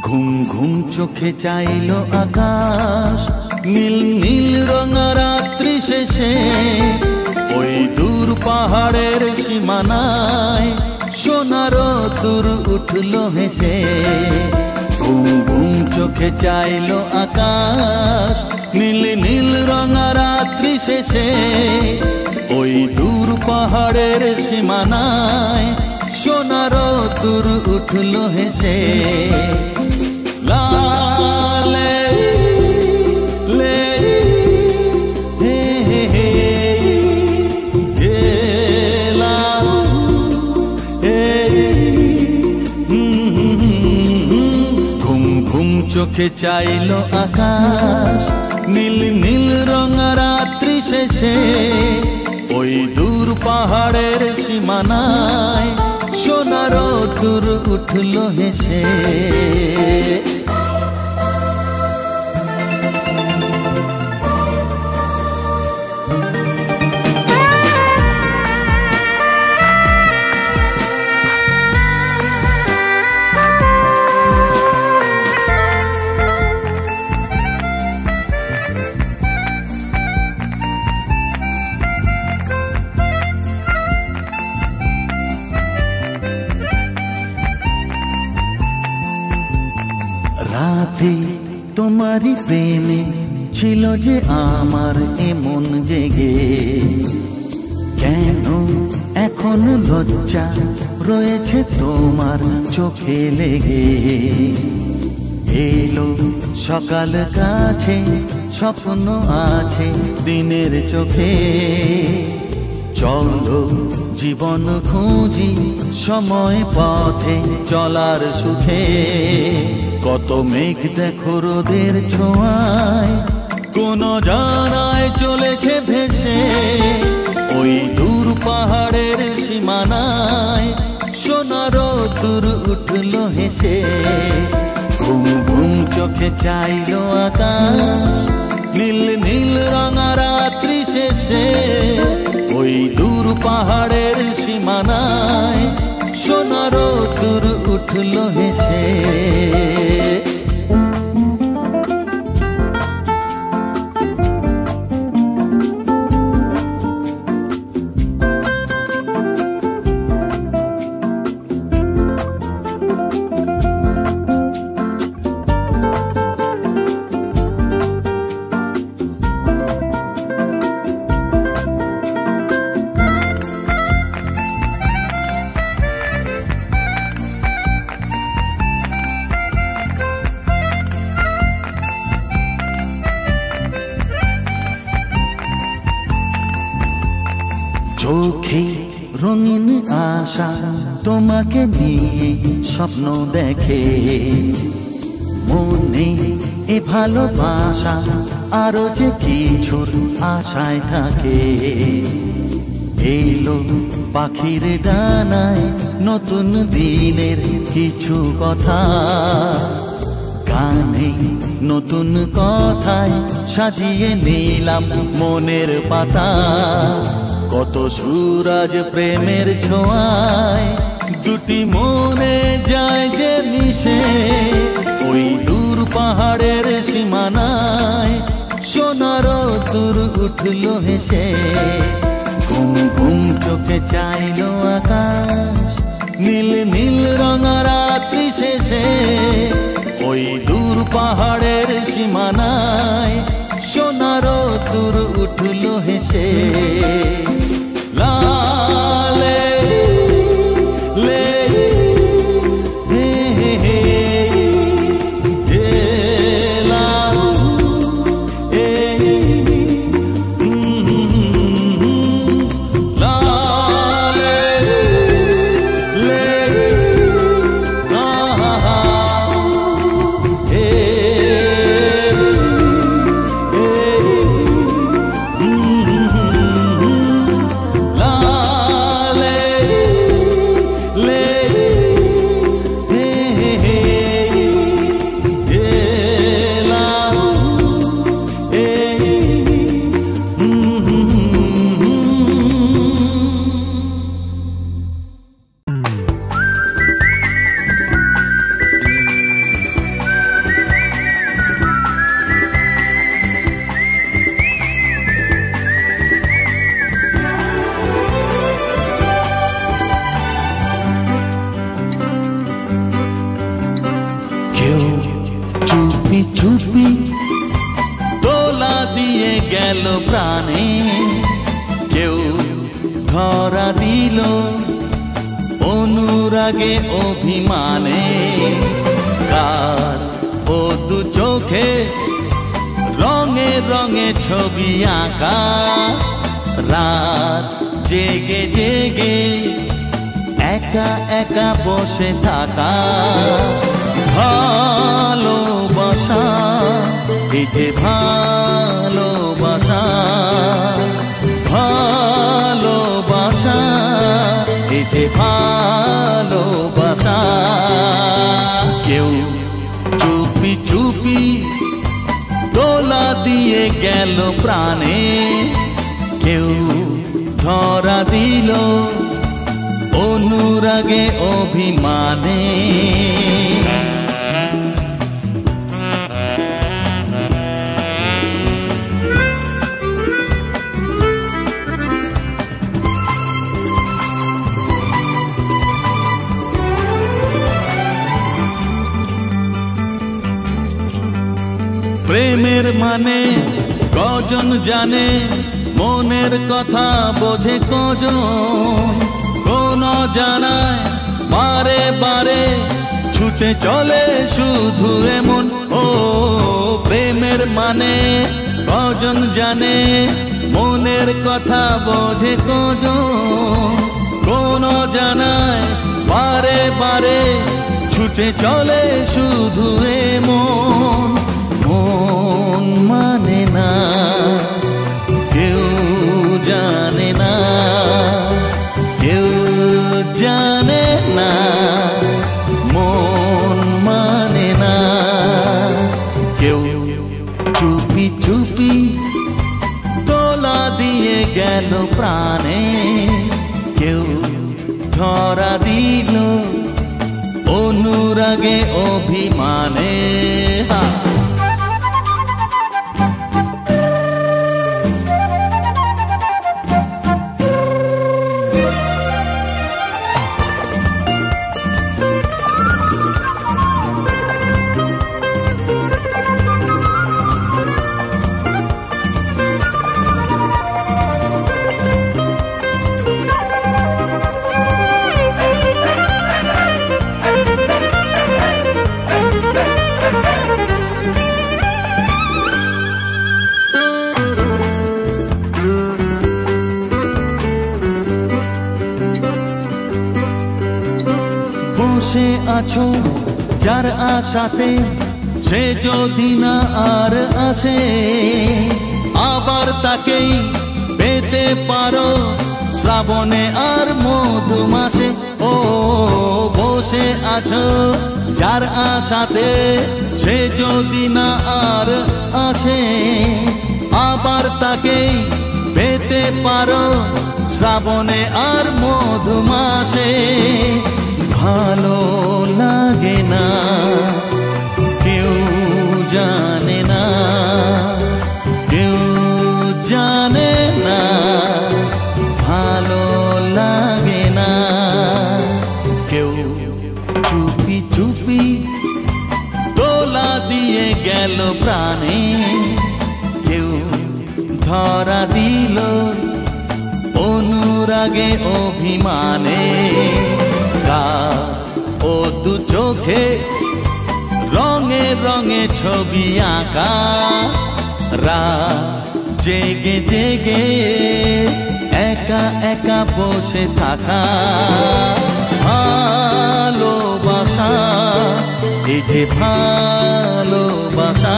ঘুম ঘুম চোখে চাইল আকাশ, নীল নীল রঙা রাত্রি শেষে ওই দূর পাহাড়ের সীমানায় সোনার তুর উঠল হেসে। ঘুম ঘুম চোখে চাইল আকাশ, নীল নীল রঙা রাত্রি শেষে ওই দূর পাহাড়ের সীমানায় সোনার তুর উঠল হেসে। লালে লে হে হে হে হে লা হে। ঘুম ঘুম চোখে চাইল আকাশ, নীল নীল রঙা রাত্রি শেষে ওই দূর পাহাড়ের সীমানায় সোনার তুর উঠল হেসে। রাতে তোমারই প্রেমে ছিল যে আমার এমন জেগে, কেন এখনো লজ্জা রয়েছে তোমার চোখে লেগে। এলো সকাল কাছে, স্বপ্ন আছে দিনের চোখে। চলো জীবন খুঁজি সময় পথে চলার সুখে। কত মেঘ দেখো রোদের ছোঁয়ায়, কোন জানায় চলেছে ভেসে ওই দূর পাহাড়ের সীমানায় সোনার তুর উঠল হেসে। ঘুম ঘুম চোখে চাইল আকাশ, নীল নীল রঙা রাত্রি শেষে ওই দূর পাহাড়ের সীমানায় সোনার তুর উঠল হেসে। চোখে রঙিন আশা তোমাকে নিয়ে স্বপ্ন দেখে, মনে এ ভালোবাসা আরো যে কিছুর আশায় থাকে। এলো পাখির ডানায় নতুন দিনের কিছু কথা, গানে নতুন কথায় সাজিয়ে নিলাম মনের পাতা। কত সুরাজ প্রেমের ছোঁয়ায় দুটি মনে যায় যে মিশে ওই দূর পাহাড়ের সীমানায় সোনার তুর উঠল হেসে। ঘুম ঘুম চোখে চাইল আকাশ, নীল নীল রঙা রাত্রি শেষে ওই দূর পাহাড়ের সীমানায় সোনার তুর উঠল হেসে। লালে লে হে হে হে হে লা হে লালে লে না হে হে চুপি চুপি দোলা দিয়ে গেল প্রাণে, কেউ ধরা দিল অনুরাগে অভিমানে। কার ও দু চোখে রঙে রঙে ছবি আঁকা, রাত জেগে জেগে একা একা বসে থাকা। ভালোবাসা এই যে ভালোবাসা, ভালোবাসা এই যে ভালোবাসা। কেউ চুপি চুপি দোলা দিয়ে গেল প্রাণে, কেউ ধরা দিল অনুরাগে অভিমানে। প্রেমের মানে কজন জানে, মনের কথা বোঝে কজন। কোন জানায় বারে বারে ছুটে চলে শুধু এমন। ও প্রেমের মানে কজন জানে, মনের কথা বোঝে কজন। কোন জানায় বারে বারে ছুটে চলে শুধু এমন। মন মানে না কেউ জানে না, কেউ জানে না। মন মানে না কেউ। চুপি চুপি দোলা দিয়ে গেল প্রাণে, কেউ ধরা দিল অনুরাগে অভিমানে। বসে আছো যার আশাতে, সে যদি না আর আসে, আবার তাকেই পেতে পারো শ্রাবণে আর মধু মাসে। ও বসে আছো যার আশাতে, সে যদি না আর আসে, আবার তাকেই পেতে পারো শ্রাবণে আর মধু মাসে। ভালো লাগে না কেউ জানে না, কেউ জানে না। ভালো লাগে না কেউ। চুপি চুপি দোলা দিয়ে গেল প্রাণে, কেউ ধরা দিল অনুরাগে অভিমানে। ও দু চোখে রঙে রঙে ছবি আঁকা, রাত জেগে জেগে একা একা বসে থাকা। ভালোবাসা এই যে ভালোবাসা,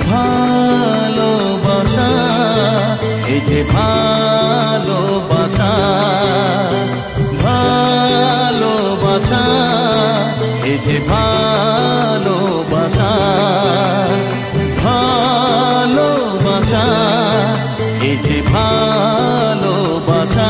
ভালোবাসা এই যে ভালোবাসা, ভালোবাসা এই যে ভালোবাসা, ভালোবাসা এই যে ভালোবাসা।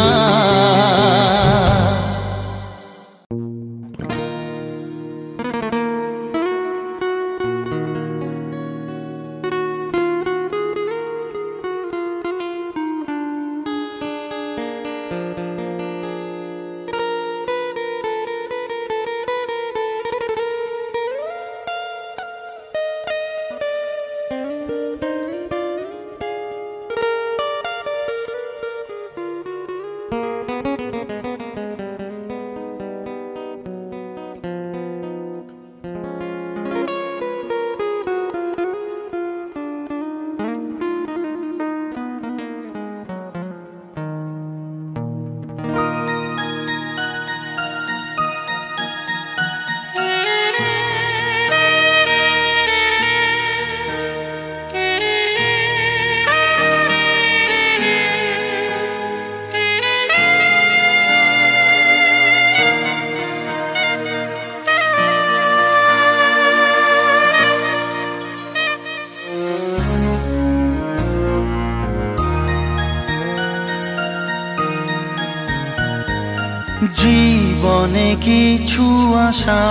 জীবনে কিছু আশা,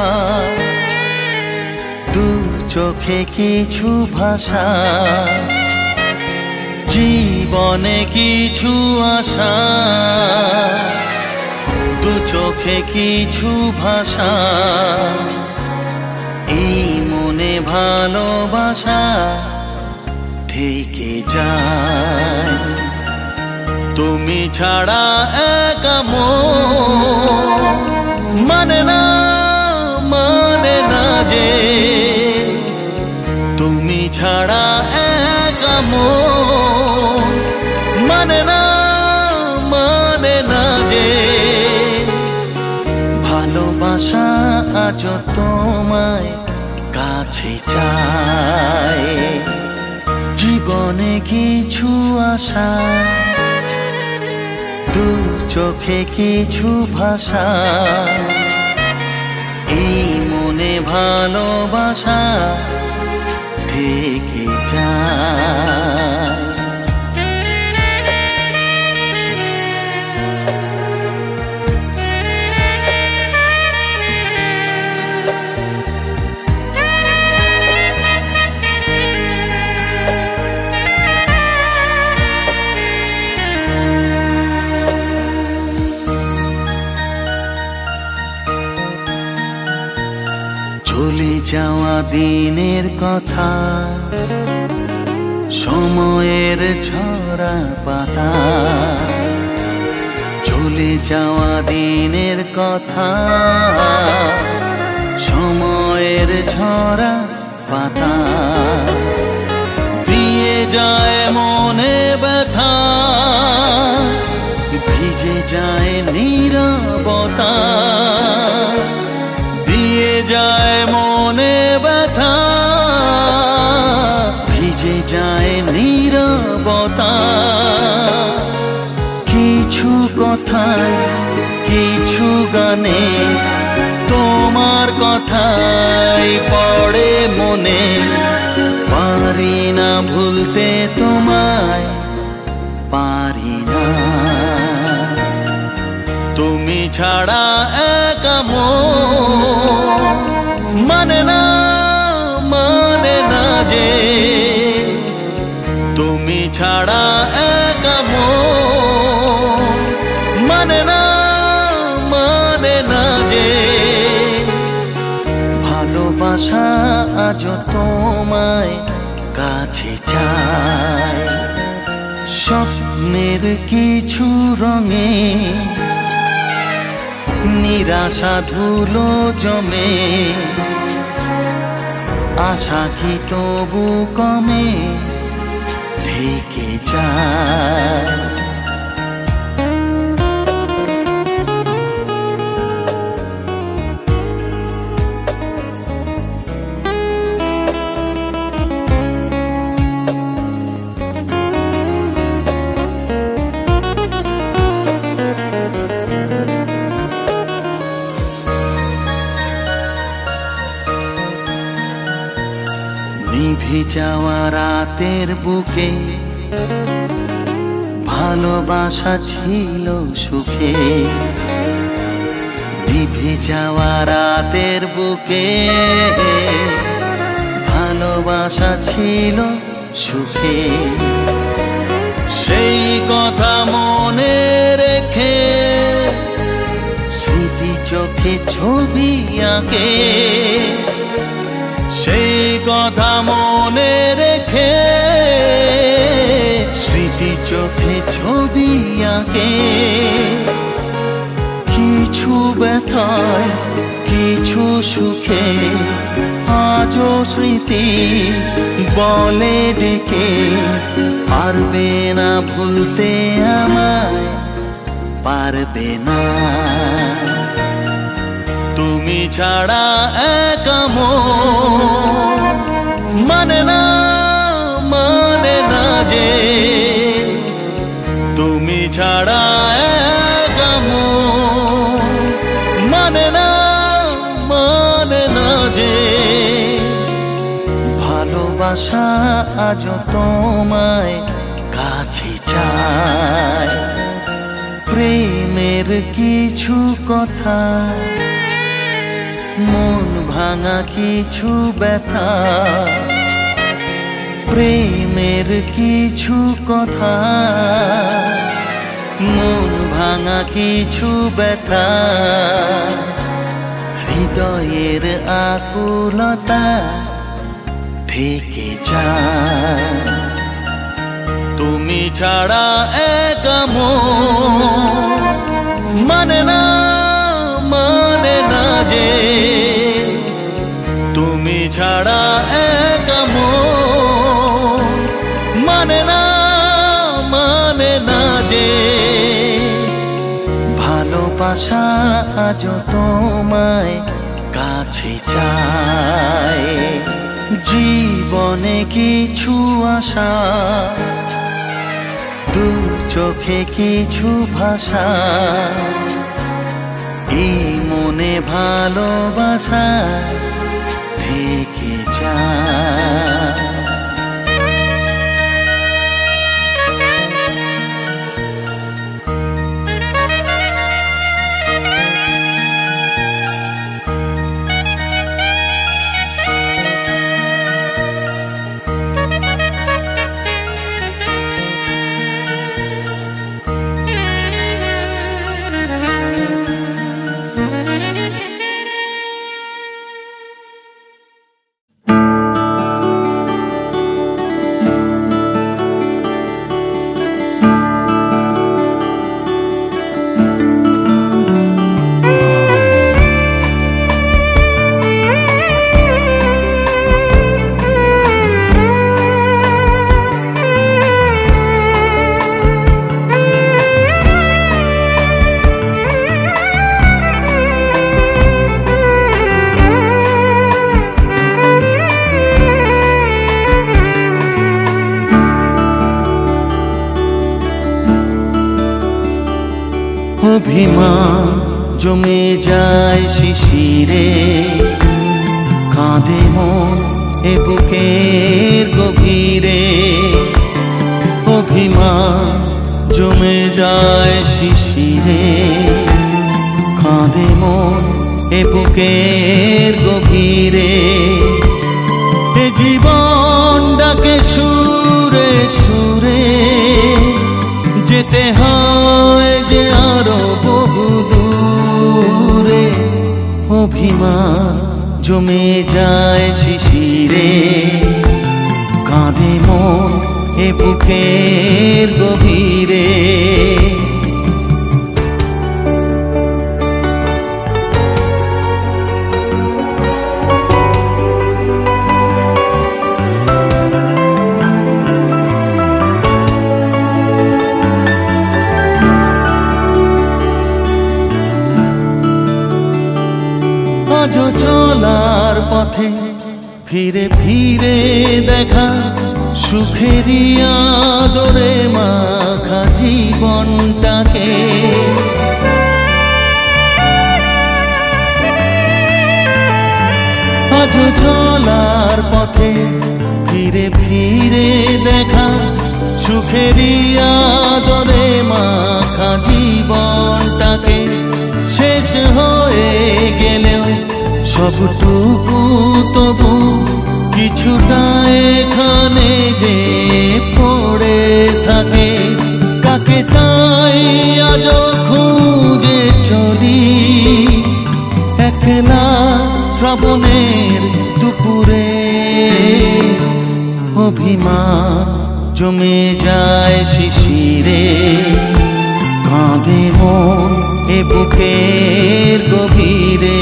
দু চোখে কিছু ভাষা, জীবনে কিছু আশা, দু চোখে কিছু ভাষা, এই মনে ভালোবাসা থেকে যায়। তুমি ছাড়া একা মন মানে না যে, তুমি ছাড়া একা মন মানে না যে, ভালোবাসা আজ তোমায় কাছে চায়। জীবনে কিছু আশা, দু চোখে কিছু ভাষা, এই মনে ভালোবাসা থেকে যায়। চলে যাওয়া দিনের কথা, সময়ের ঝরা পাতা, চলে যাওয়া দিনের কথা, সময়ের ঝরা পাতা, দিয়ে যায় মনে ব্যথা, ভিজে যায় নীরবতা, দিয়ে যায় মনে ব্যথা, ভিজে যায় নীরবতা। কিছু কথায় কিছু গানে তোমার কথাই পড়ে মনে, পারি না ভুলতে তোমায়, পারি না। তুমি ছাড়া একা মন মানে না যে, তুমি ছাড়া একা মন মানে না যে, ভালোবাসা আজ তোমায় কাছে চায়। স্বপ্নের কিছু রঙে নিরাশা ধুলো জমে, আশা কি তবু কমে থেকে যায়। নিভে যাওয়া রাতের বুকে ভালোবাসা ছিল সুখে, নিভে যাওয়া রাতের বুকে ভালোবাসা ছিল সুখে। সেই কথা মনে রেখে স্মৃতি চোখে ছবি আঁকে, সেই কথা মনে রেখে স্মৃতি চোখে ছবি আঁকে। কিছু ব্যথায় কিছু সুখে আজও স্মৃতি বলে ডেকে, পারবে না ভুলতে আমায়, পারবে না। তুমি ছাড়া একা মন মানে না যে, তুমি ছাড়া একা মন মানে না যে, ভালোবাসা আজ তোমায় কাছে চায়। প্রেমের কিছু কথা, মন ভাঙা কিছু ব্যথা, প্রেমের কিছু কথা, মন ভাঙা কিছু ব্যথা, হৃদয়ের আকুলতা থেকে যায়। তুমি ছাড়া একা মন মানে না যে, তুমি ছাড়া একা মন মানে না যে, ভালোবাসা আজ তোমায় কাছে চায়। জীবনে কিছু আশা, দু চোখে কিছু ভাষা, এই মনে ভালোবাসা থেকে যায়। অভিমান জমে যায় শিশিরে, কাঁদে মন এ বুকের গভীরে। অভিমান জমে যায় শিশিরে, কাঁদে মন এ বুকের গভীরে। এ জীবন ডাকে সুরে সুরে, যেতে হয় যে আরো বহু দূরে। অভিমান জমে যায় শিশিরে, কাঁদে মন এ বুকের গভীরে। আজও চলার পথে ফিরে ফিরে দেখা, সুখেরই আদরে মাখা জীবনটাকে। আজও চলার পথে ফিরে ফিরে দেখা, সুখেরই আদরে মাখা জীবনটাকে। শেষ হয়ে গেলেও সবটুকু তবু কিছুটা এখানে যে পড়ে থাকে। কাকে তাই আজ খুঁজে চলি, একলা শ্রাবণের দুপুরে। অভিমান জমে যায় শিশিরে, কাঁদে মন এ বুকের গভীরে।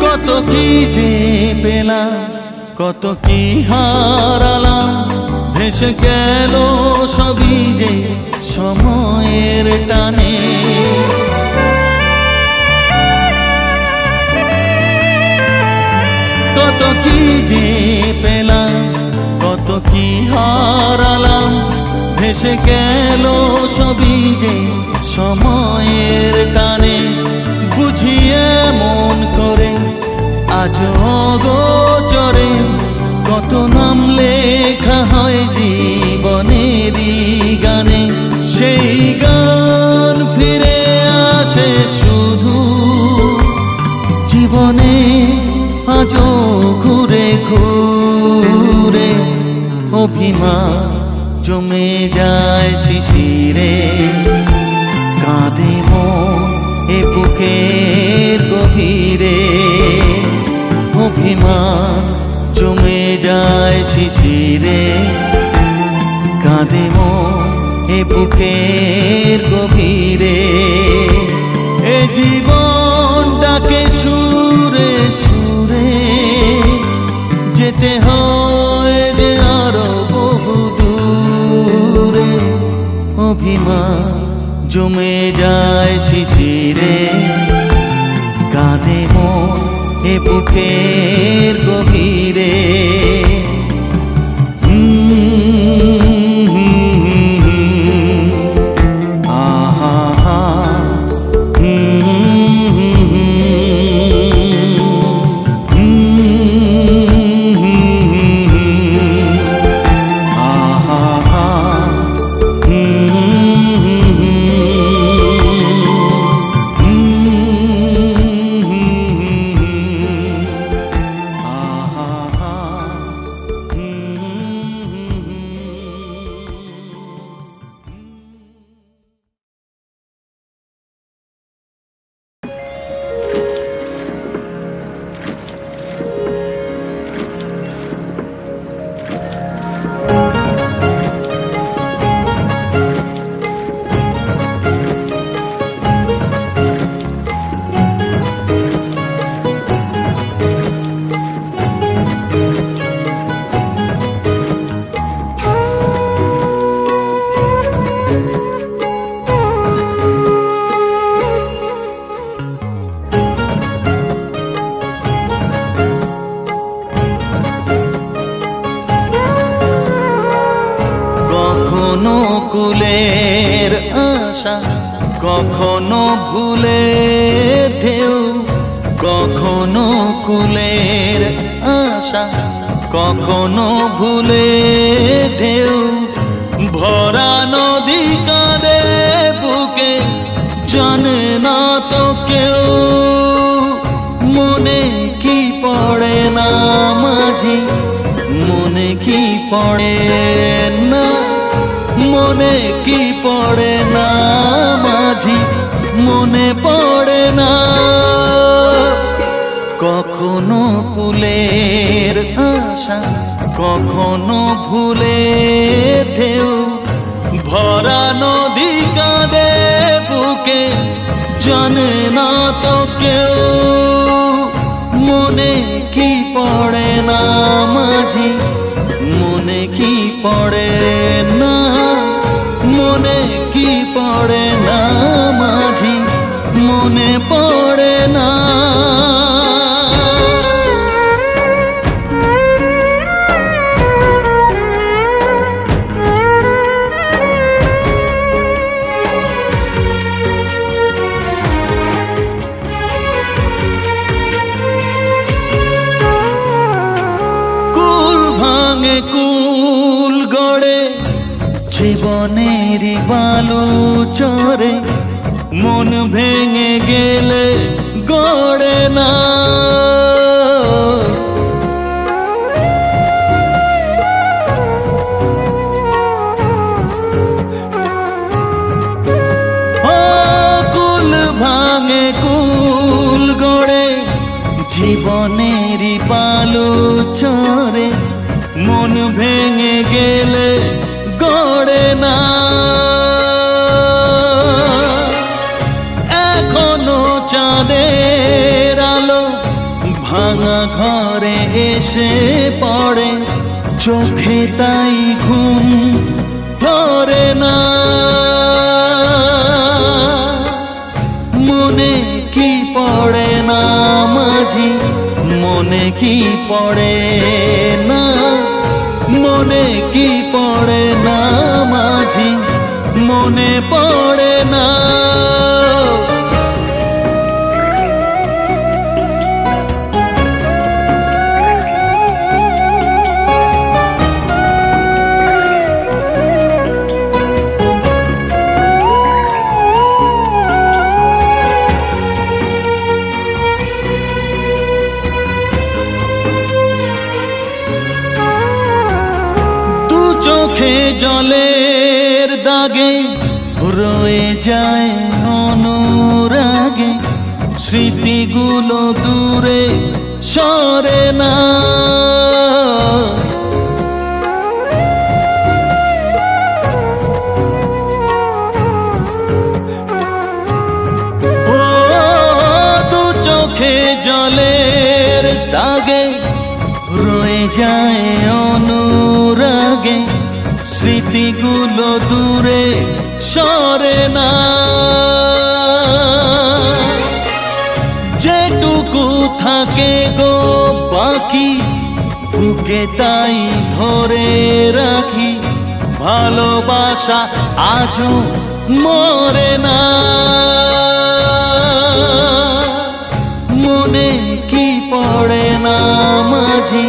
কত কি যে পেলাম, কত কি হারালাম, ভেসে গেল সবই যে সময়ের টানে। কত কি যে পেলাম, কত কি হারালাম, ভেসে গেল সবই যে সময়ের টানে। বুঝিয়ে মন করে আজ অগোচরে কত নাম লেখা হয় জীবনেরই গানে। সেই গান ফিরে আসে শুধু জীবনে আজও ঘুরে ঘুরে। অভিমান জমে যায় শিশিরে, কাঁদে মন এ বুকের গভীরে। অভিমান জমে যায় শিশিরে, কাঁদে মন এ বুকের গভীরে। এ জীবনটাকে সুরে সুরে যেতে হয় যে আরো বহু দূরে। অভিমান জমে যায় শিশিরে, কাঁদে মন এ বুকের গভীরে। কুলের আশা কখনো ভুলে ঢেউ, কখনো কুলের আশা কখনো ভুলে ঢেউ। ভরা নদী কাঁদে বুকে জানে না তো কেউ। মনে কি পড়ে না মাঝি, মনে কি পড়ে না, মনে কি পড়ে না মাঝি, মনে পড়ে না। কখনো কুলের আশা কখনো ভুলে ঢেউ। ভরা নদী কাঁদে বুকে জানে না তো কেউ। মনে কি পড়ে না মাঝি, মনে কি পড়ে না, মনে কি পড়ে না মাঝি, মনে পড়ে না। কুল ভাঙে কুল গড়ে জীবনেরই বালু চরে। মন ভেঙে গেলে গড়ে না। কুল ভাঙে কুল গড়ে জীবনেরই বালু চরে। মন ভেঙে গেলে গড়ে না। এখনো চাঁদের আলো ভাঙা ঘরে এসে পড়ে। চোখে তাই ঘুম ধরে না। মনে কি পড়ে না মাঝি, মনে কি পড়ে না, মনে কি পড়ে না মাঝি, মনে পড়ে না। চোখে জলের দাগে রয়ে যায় অনুরাগে, স্মৃতিগুলো দূরে সরে না। ও দু চোখে জলের দাগে রয়ে যায় অনুরাগে, স্মৃতিগুলো দূরে সরে না। যেটুকু থাকে গো বাকি বুকে তাই ধরে রাখি, ভালোবাসা আজও মরে না। মনে কি পড়ে না মাঝি,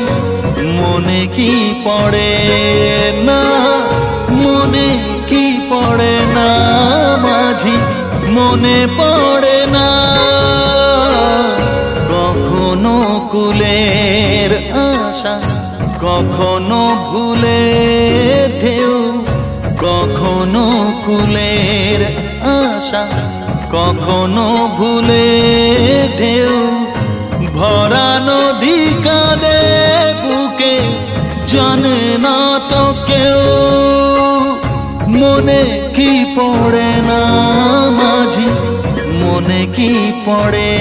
মনে কি পড়ে না, মনে কি পড়ে না মাঝি, মনে পড়ে না। কখনো কুলের আশা, কখনো ভুলের ঢেউ, কখনো কুলের আশা, কখনো ভুলের ঢেউ। ভরা নদী কাঁদে বুকে, জানে না তো কেউ। মনে কি পড়ে না মাঝি, মনে কি পড়ে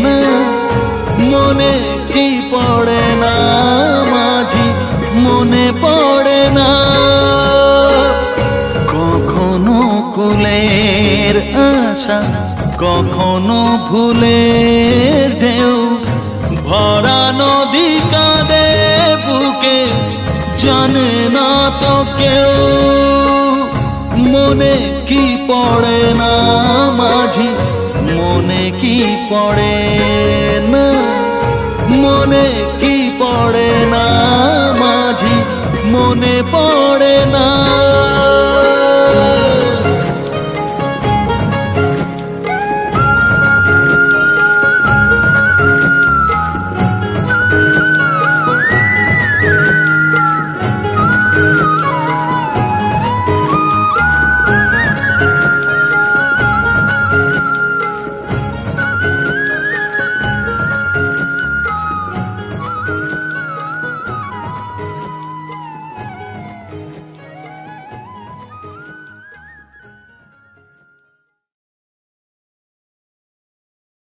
না, মনে কি পড়ে না মাঝি, মনে পড়ে না। কখনো কুলের আশা, কখনো ভুলের ঢেউ। ভরা নদী কাঁদে বুকে, জানে না তো কেউ। মনে কি পড়ে না মাঝি, মনে কি পড়ে না, মনে কি পড়ে না মাঝি, মনে পড়ে না।